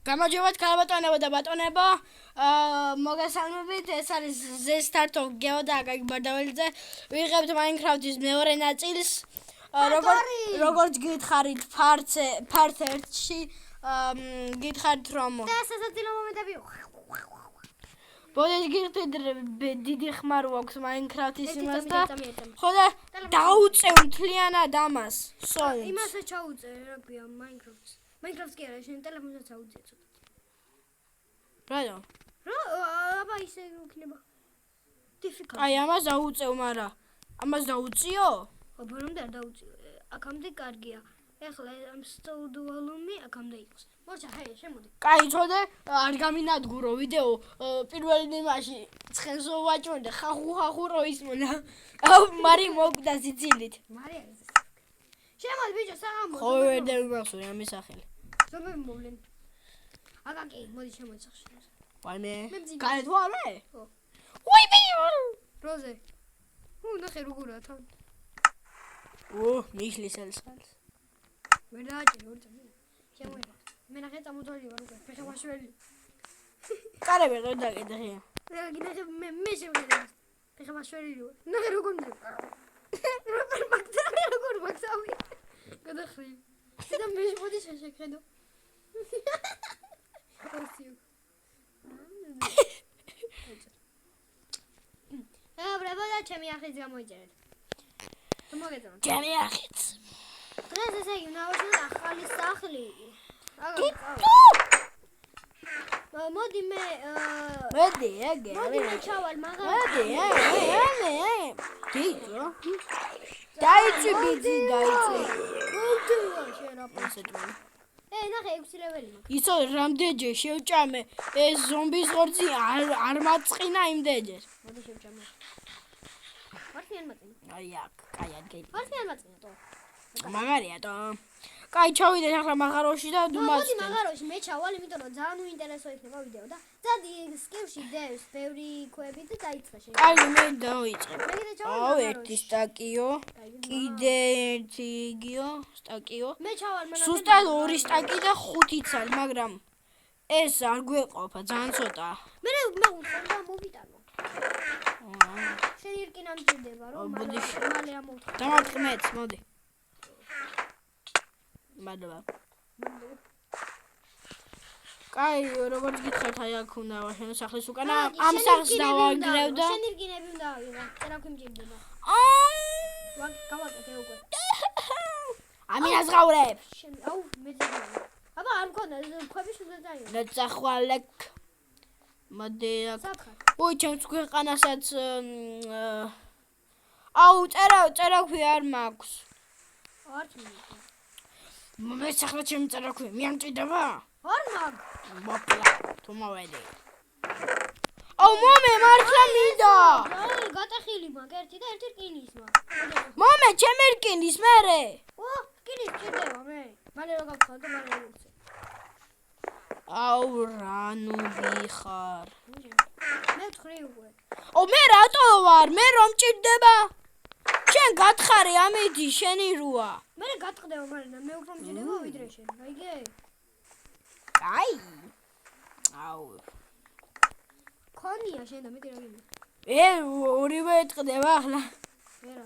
გამარჯობათ ქალბატონებო და ბატონებო. მოგესალმებით, ეს არის ზესტარტო გეოდაგაკი ბარდაველიძე. ვიღებთ Minecraft-ის მეორე ნაწილს. როგორც გითხარით ფარც 1-ში, გითხარით რომ და სასაცილო მომენტები. ბოდეს გიხდით დიდი ხმარო აქვს Minecraft-ის იმას და ხო და დაუწევ მთლიანად ამას. იმასაც ჩაუწე, რა ქვია, Minecraft-ს. Minecraft-ს კი არა, შენ ტელეფონსაც აუწე ცოტა. რატო? აბა ისე იქნება. difficult. აი ამას დაუწევ, მაგრამ ამას დაუწიო? აბა რომ და დაუწიო. აქამდე კარგია. ეხლა ამ სტუდიოლუმი აქამდე იყოს. მოიცა, ჰეი, შემოდი. კაი, ცოდე არ გამინადგურო ვიდეო პირველ იმაში ცხენს ვაჭრონდა ხახუ რო ისმონა. მარი მოგდა სიცილით. მარი არის ეს. შემოდი ბიჭო, საღამო. ხო ვერ დავიმახსოვრე ამის სახელი. ზომები მოვლენ. აკაკი, მოდი შემოდი სახში. ვაიმე. გაეთვალე? ხო. უი ბიო. როზე. ნახე როგორა თან. მიხლის ელსალს. ვერ დააჭირო ორ წამი. შემოიღო. მე ნახე წამოძვალი ვარ უკვე. ფეხევაშველი. კარები რო დაგედღია. ნახე მე შევიდე. ფეხევაშველი ვარ. ნახე როგორ მიდე. როგორ მაგსავი. გადახრი. და მე მოდი შეხედო. ოსიო. ბრაბო და ჩემი ახიც გამოიწერეთ. მოგეწონა. ჩემი ახიც. დღეს ესე იგი ნავაშენ ახალი სახლი. მოდი მე მოდი ეგე. მოდი მე ჩავალ მაგარ. მოდი გიძო. დაიწვი ბიძი დაიწვი. მოდი შენ რა პასეთმა. ნახე 6 ლეველი მაქვს. იცო რამდენჯერ შევჭამე ეს ზომბის ხორცი არ მაწყინა იმდენჯერ. მოდი შევჭამე. ვარციან მაწყინა. აი აქ, კაი ადგილი. ვარციან მაწყინა თო. მაგარია თო. კაი ჩავიდეთ ახლა მაღაროში და დუმაც. მოდი მაღაროში მე ჩავალ, იმიტომ რომ ძალიან უინტერესო იქნება ვიდეო და ზადი სკივში დევს ბევრი ქვები და დაიწყე შენ. კაი მე დავიწყებ. მე კიდე ჩავალ. აუ ერთი სტაკიო. კიდე ერთი იგიო, სტაკიო. მე ჩავალ მაგრამ სუსტად 2 სტაკი და 5 იცალ, მაგრამ ეს არ გვეყოფა, ძალიან ცოტაა. მე უთხარ და მოვიტანო. შენ ირკინა მჭირდება რომ მალე ამოვთხარ. დამარტყმეთ, მოდი. მადლობა. კაი, როგორც გითხარით, აი აქ უნდა ვაშენო სახლის უკანა, ამ სახლს დავაგრევ და შენ ირკინები უნდა ავიღო, წერაქვი მჭირდება. გავაკეთე უკვე. ამინას ღავრებ. შენ აუ მე ძინავ. აბა არ მქონდა ქვები შუზე დაიო. ნაცახვალეკ. მოდი აქ. საფხარ. უი, ჩემს ქვეყანასაც აუ, წერაქვი არ მაქვს. არ თვითონ. მე სახლა ჩემი წერაქვი, მე არ მჭირდება? არ მაგ. მოკლა, თუ მოვედი. აუ, მომე, მართლა მინდა. გატახილი მაგ ერთი და ერთი რკინის მაგ. მომე, ჩემი რკინის მერე. რკინის მჭირდება მე. მალე რა გავხარ და მალე გავხსე. აუ, რა ნუბი ხარ. მე ვთხრი უკვე. მე რატო ვარ? მე რომ მჭირდება? შენ გათხარი ამეთი შენი როა. მე გატყდება, მაგრამ მე უფრო მჭირდება ვიდრე შენ. აიგე? კაი. აუ. ქონია შენ და მე რა გინდა? ორივე ეტყდება ახლა. ვერა.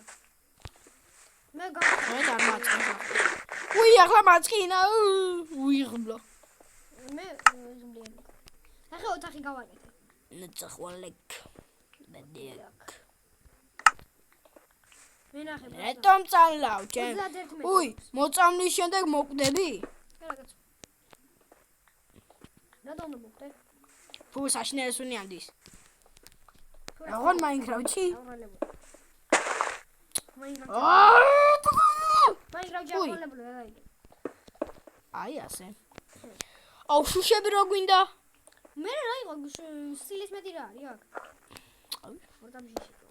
მე არ მაწყინა. უი, ახლა მაწყინა. უიღბლო. მე ზუმბლიანი. ახლა ოთახი გავაკეთე. ნაცახვალეკ. მედიაკ. მე ნახე. რატომ წავლავ ჩემ? უი, მოწამლის შემდეგ მოკვდები? რაგაც. რატომ მოკვდე? თუ საშინელს უნიანდის. როგორ Minecraft-ში? Minecraft-ში აღვალებული რა იგი. აი ასე. აუ, შუშები რო გვინდა? მე რა იყო სტილის მეტი რა არის აქ? აუ, ორდამში შეგო.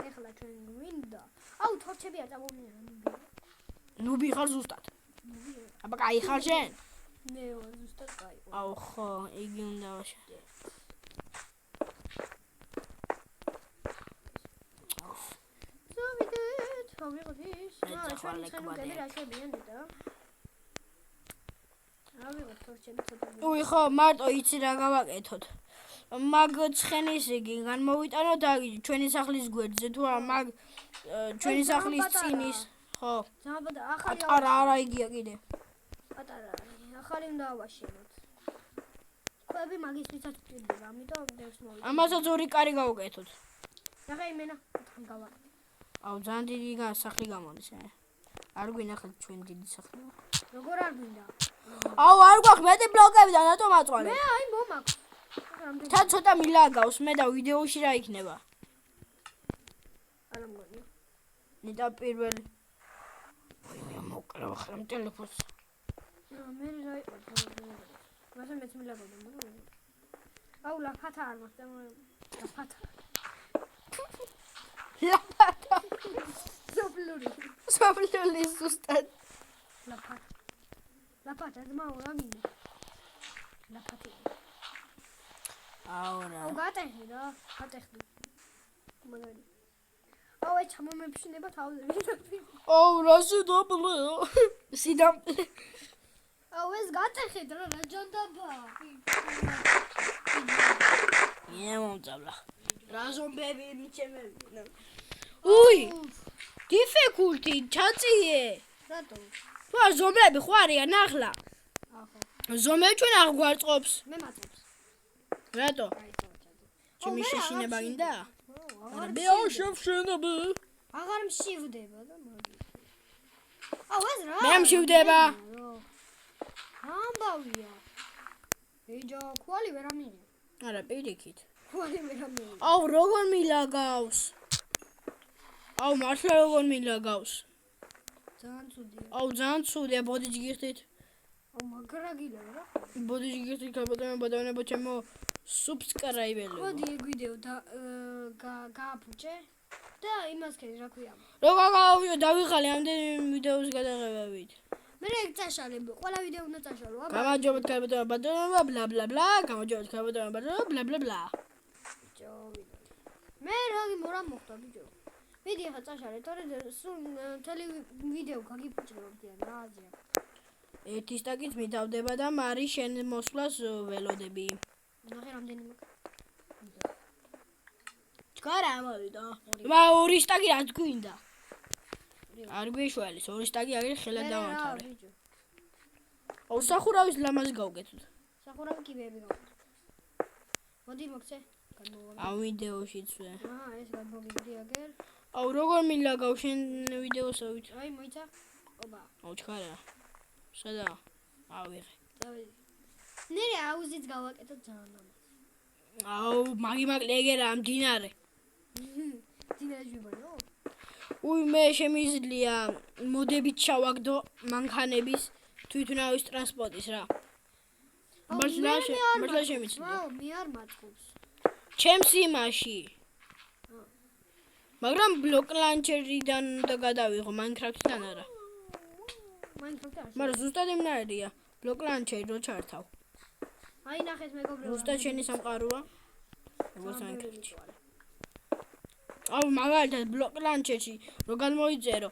ეხლა ჩვენ გვინდა. აუ, თორჩები არ წამოვიდა ნუბი. ნუბი ხარ ზუსტად. აბა კაი ხარ შენ? მე ვარ ზუსტად კაი. აუ, ხო, იგი უნდა ვაშენო. მოვიღოთ ის. რა შეგვიძლია რა შეგვიძლია და თორჩემ ცოტა. უი ხო, მარტო იცი რა გავაკეთოთ. მაგ ცხენის იგი განმოვიტანოთ აქ ჩვენი სახლის გვერდზე თუ არა მაგ ჩვენი სახლის წინის ხო. ზაბადა ახალი არა იგია კიდე. პატარა ახალი უნდა ავაშენოთ. ხვები მაგისთვისაც გვჭირდება, ამიტომ დევს მოვიდა. ამასაც ორი კარი გავუკეთოთ. ნახე იმენა, თან გავაკეთე. აუ ძალიან დიდი სახლი გამოდის. არ გვინახეთ ჩვენ დიდი სახლი. როგორ არ გვინდა? აუ არ გვაქვს მეტი ბლოკები და რატომ აწვალე? მე აი მომაქვს. თა ცოტა მილაგავს მე და ვიდეოში რა იქნება? არა მგონია. ნეტა პირველი. მე მოკრავ ახლა ტელეფონს. მე რა იყო? მასე მეც მილაგავდა, მაგრამ აუ ლაფათა არ მაქვს და ლაფათა. ლაფათა. სოფლური ზუსტად. ლაფათა ძმაო რა მინდა? ლაფათი. აუ რა. აუ გატეხი რა, გატეხი. მაგარი. აუ ეს ჩამომეფშინება თავზე ვიდაფი. აუ რა სიდამლე. სიდამლე. აუ ეს გატეხი რა ჯანდაბა. მომწავლა. რა ზომბები მიჩემებინა. უი! დიფიკულტი ჩაწიე. რატო? თუ არ ზომბები ხო არიან ახლა? ახო. ზომბები ჩვენ არ გვარწყობს. მე მაწობს. რატო? აი წავჭადე. ჩემი შეშინება გინდა? არა მე არ შევშენები. აღარ მშივდება და მაგის. აუ ეს რა? მე მშივდება. ამბავია. ეჯო, კვალი ვერ ამინე. არა, პირიქით. კვალი ვერ ამინე. აუ, როგორ მილაგავს? აუ, მართლა როგორ მილაგავს? ძალიან ცუდია. აუ, ძალიან ცუდია, ბოდიჯი გიხდით. აუ, მაგრაგილა რა? ბოდიჯი გიხდით, გაბატონებო ჩემო subscribe-ელო. მოდი ეგ ვიდეო და გააფუჭე და იმას ქედი რა ქვია. როგორ დავიღალე ამდენი ვიდეოს გადაღებებით. მე ეგ წაშალებ, ყველა ვიდეო უნდა წაშალო. გამარჯობათ გაბატონებო ბლა ბლა ბლა, გამარჯობათ გაბატონებო ბლა ბლა ბლა. ბიჭო, მე რა მორა მოხდა ბიჭო. ვიდი ახლა წაშალე, თორე სულ მთელი ვიდეო გაგიფუჭრებდიან რა აზია. ერთი სტაკით მითავდება და მარი შენ მოსვლას ველოდები. ნახე რამდენი მაქვს. ჩქარა მოვიდა. მა ორი სტაკი რაც გვინდა. არ გვიშველის, ორი სტაკი აგერ ხელად დავანთავრე. ბიჭო. აუ სახურავის ლამაზ გავკეთოთ. სახურავი კიბეები გავაკეთე. მოდი მოგცე. გადმოვავალ. აუ ვიდეოშიც ვე. ეს გადმოვიდი აგერ. აუ როგორ მილაგავ შენ ვიდეოსავით. აი მოიცა. ობა. აუ ჩქარა. სადა? ავიღე. დავიდი. ნერე აუზიც გავაკეთოთ ძალიან ამას. აუ მაგი ეგერა მდინარე. დინარი ჟიბანო? უი მე შემიძლია მოდებით ჩავაგდო მანქანების თვითნავის ტრანსპორტის რა. მართლა შემიძლია. ვაუ, მე არ მაწყობს. ჩემს იმაში. მაგრამ ბლოკ ლანჩერიდან და გადავიღო Minecraft-იდან არა. Minecraft-ი არ. მაგრამ ზუსტად იმნარია. ბლოკ ლანჩერი რო ჩართავ. აი ნახეთ მეგობრებო. ზუსტად შენი სამყაროა. როგორც Minecraft-ში. აუ მაგალითად ბლოკ ლანჩერში რო განმოიწერო.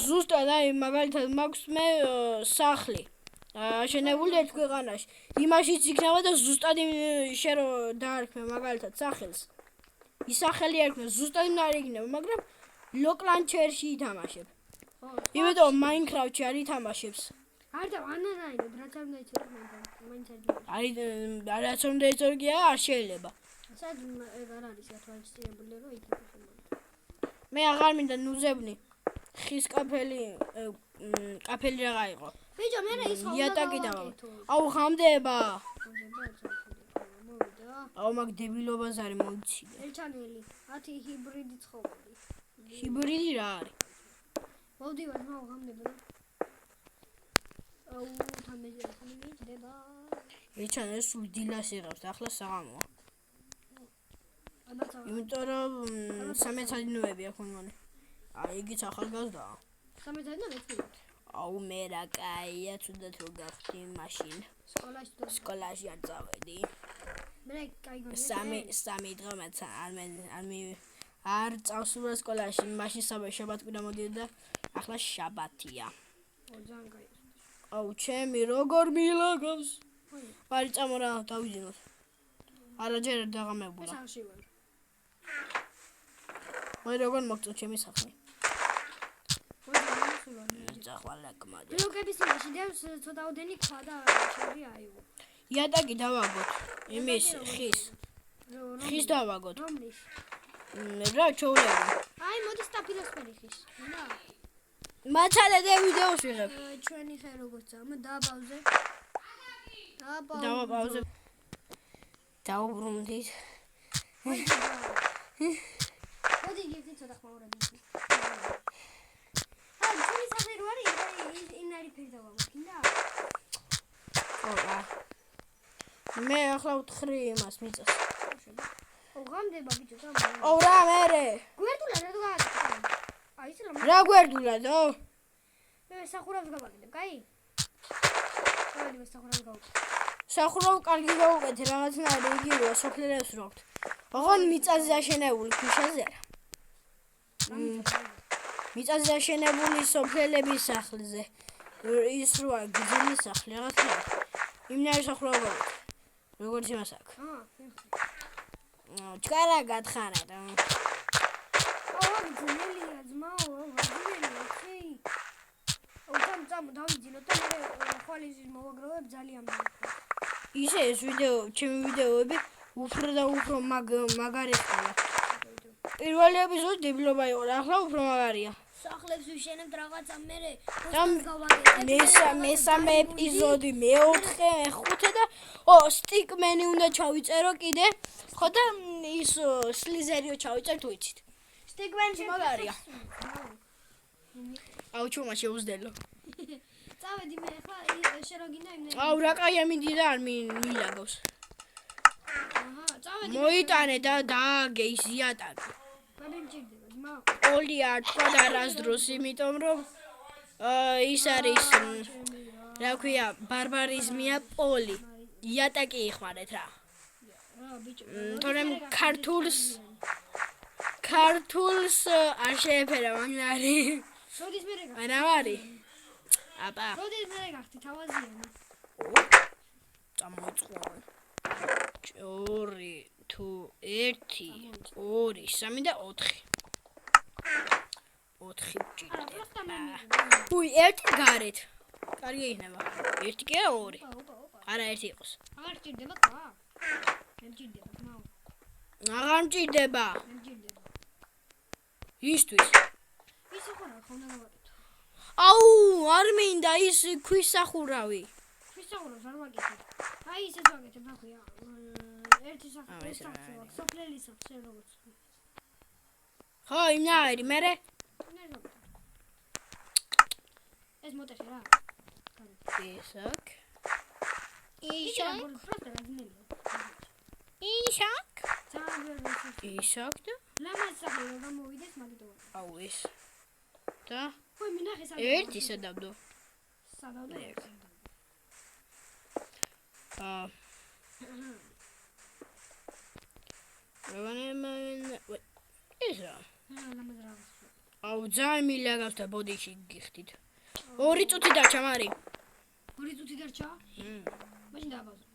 ზუსტად აი მაგალითად მაქვს მე სახლი. აშენებული ერთ ქვეყანაში. იმაშიც იქნება და ზუსტად შენ რო დაარქმე მაგალითად სახელს. ის სახელი ერქვა ზუსტად იმნარი იქნება, მაგრამ ბლოკ ლანჩერში ითამაშებ. იმიტომ Minecraft-ში არ ითამაშებს. არ და ანანაინად რაც არ უნდა იცოდე Minecraft-ში. აი რაც უნდა იცოდე არ შეიძლება. სად ეგ არ არის გათვალისწინებული რომ იქ მე აღარ მინდა ნუზებნი. ხის კაფელი რა იყო. ბიჭო მე რა ის იატაკი დავა. აუ ხამდება. მოვიდა. აუ მაგ დებილობას არის მოიცილე. ელჩანელი 10 ჰიბრიდი ცხოველი. ჰიბრიდი რა არის? მოვდივარ მაგ ხამდება. აუ თამეზე მიჭდება. ელჩანელი სულ დილას იღებს და ახლა საღამოა. ამაცა. იმიტომ რომ 13:00 აქვს მგონი. აი იგიც ახალგაზრდაა. 13:00 აუ მე რა კაია თუნდაც რომ გახდი მაშინ სკოლაში არ წავედი. მე კაი გონია. 3 დღე მაცა არ წავსულა სკოლაში. მაშინ შაბათ კვირა მოდიოდა და ახლა შაბათია. ძალიან კაი. აუ ჩემი როგორ მილაგავს მარი წამორა დავიძინოთ არა ჯერ დაღამებულა სახლში ვარ მე როგორ მოგწო ჩემი სახლი მოდი ძახვალა კმადა ბლოკების იმაში დევს ცოტაოდენი ქვა და შევრი აიღო იატაკი დავაგოთ იმის ხის დავაგოთ რომლის რა ჩოვლები აი მოდი სტაფილოსფერი ხის და მაცადე და ვიდეოს ვიღებ ჩვენი ხე როგორც ამ დააბავზე დავაბავზე დაუბრუნდით მოდი გიხდი ცოტა ხმაურები აი ჩვენი სახე რო არის ინარი ფერი დავამოქინდა ოკა მე ახლა ვთხრი იმას მიწას ოღამდება ბიჭო და ო რა მერე გვერდულა რა გააკეთე აი ეს რა გვერდულადო მე სახურავს გავაკეთე კაი დავიდი მე სახურავს გავაკეთე სახურავ კარგი გავუკეთე რაღაცნაირი იგივეა სოფლელებს რო აქვს ოღონ მიწაზე დაშენებული ქვიშაზე არა მიწაზე დაშენებული სოფლელების სახლზე ის როა გძელი სახლი რაღაცა იმნაირი სახურავ გავუკეთე როგორც იმას აქვს ჩკარა გათხარა და ძნელია ძმაო ვაძინელი ხი ოღონდ დავიძინოთ და მე ხვალის მოვაგროვებ ძალიან ისე ეს ვიდეო ჩემი ვიდეოები უფრო და უფრო მაგარი ხდება პირველი ეპიზოდი დებილობა იყო ახლა უფრო მაგარია სახლებს ვიშენებთ რაღაცა მე მესამე ეპიზოდი მეოთხე მეხუთე და სტიკმენი უნდა ჩავიწერო კიდე ხო და ის სლიზერიო ჩავიწერთ ვიცით სტიკმენში მაგარია აუ ჩუმა შეუძდელო წავედი მე ხა შეროგინა იმ აუ რა კაია მინდი და არ მილაგავს აჰა წავედი მოიტანე და დააგე ის იატაკი გადამჭირდება ძმა პოლი არ თქვა და არასდროს იმიტომ რომ ის არის რა ქვია ბარბარიზმია პოლი იატაკი იხმარეთ რა ბიჭო თორემ ქართულს არ შეეფერა მაგარი როდის მე გახდი არა ვარი აბა როდის მე გახდი თავაზიანი წამოიწყო 2 თუ 1 2 3 და 4 ჭირდება უი 1 გარეთ კარგი იქნება 1 კი არა 2 არა 1 იყოს აღარ ჭირდება ხა δεν ჭირდება ძმაო აღარ მჭირდება δεν ჭირდება ისთვის ისე ხო რა ხონდა გავაკეთო აუ არ მინდა ის ქვის სახურავი ვისაუბროთ არ ვაკეთებ აი ისე ვაკეთებ ნახია ერთი სახე სოფლელი სახე როგორც ხო იმნაირი მერე ეს მოტეხი რა ისაკ ისაკ და ლამაზ სახე რომ გამოვიდეს მაგიტო აუ ეს და ხო მინახე ერთი სადავდო სადავდო ესა აუ ძალიან მილაგავს და ბოდიში გიხდით 2 წუთი დარჩა მარი 2 წუთი დარჩა მაშინ დააბავზე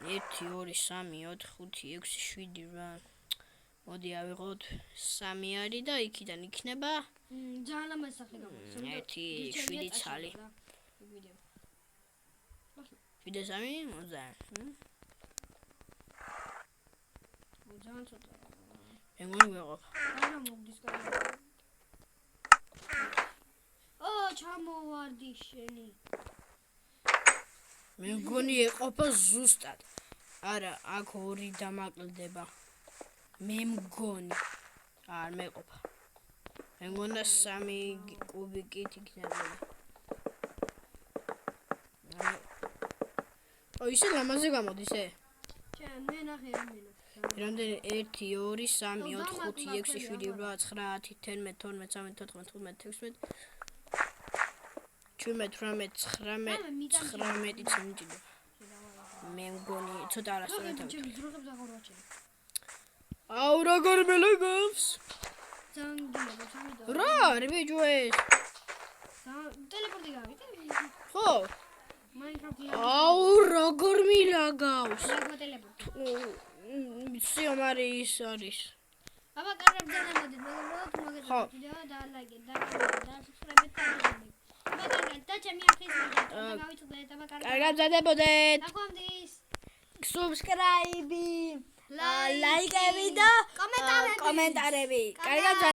1 2 3 4 5 6 7 8 მოდი ავიღოთ 3 არის და იქიდან იქნება ძალიან ლამაზ სახე გამოდის 1 7 ცალი ვიდეო 3 მოძან ძალიან ცოტა მეგონი ვეღებ არა მოგდის კარგი ჩამოვარდი შენი მეგონი ეყოფა ზუსტად არა აქ 2 დამაკლდება მე მგონი არ მეყოფა მეგონა 3 კუბიკით იქნება ისე ლამაზი გამოდის მე ნახე ამენა რამდენი 1 2 3 4 5 6 7 8 9 10 11 12 13 14 15 16 17 18 19 მე მგონი ცოტა არასწორად აუ როგორ მელაგავს რა არის ბიჭო ეს ტელეპორტი გავიდა. ხო? მაინკრაფტი. აუ, როგორ მილაგავს. რა ტელეპორტი. სიომარი ის არის. აბა კარგად დანამოდით, მაგრამ თუ მოგეწონათ ვიდეო და ლაიქეთ და subscribe-ით და ამბობთ. აბა კარგად და ჩემი ახლის ვიდეო და გავიწოდეთ, აბა კარგად. კარგად მზადებოდეთ. დაგვამდის. Subscribe, ლაიქები და კომენტარები. კარგად